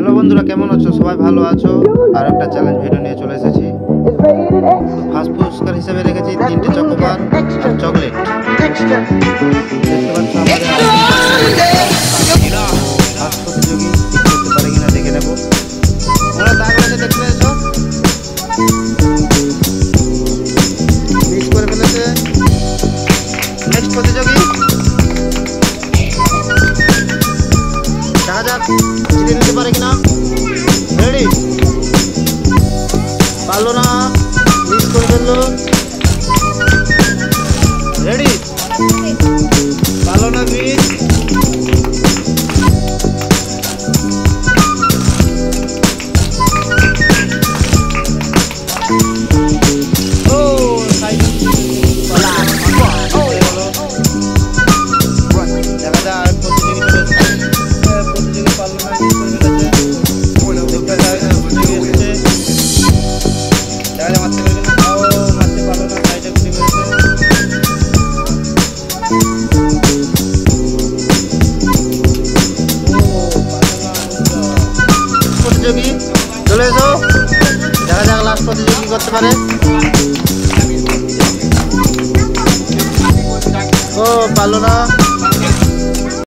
Hello বন্ধুরা, কেমন আছো? সবাই ভালো আছো? আর একটা চ্যালেঞ্জ ভিডিও নিয়ে চলে এসেছি। ফার্স্ট পুরস্কার হিসেবে রেখেছি 3টে চকোবার আর চকলেট। দেখতে পাচ্ছ ফার্স্ট প্রতিযোগী ঠিক করতে পারে কিনা দেখে নেবো। ওরা দাগড়াকে দেখতে এসো, মিস করে ফেলেছে। নেক্সট প্রতিযোগী দেখা যাক জিতে নিতে পারে কিনা। রেডি? পারলো না, মিস করে ফেললো। রেডি? পারলো না, মিস। দেখা যায় আর প্রতিযোগী চলে এসেছে। প্রতিযোগী পারলো না, মিস করে ফেলেছে। দেখা যায় প্রতিযোগী এসেছে, দেখা যায় মারতে পারবে না। মারতে পারলো না, সাইডে গুলি মেরেছে। প্রতিযোগী চলে এসো, দেখা যাক লাস্ট প্রতিযোগী কি করতে পারে। ও পারলো না।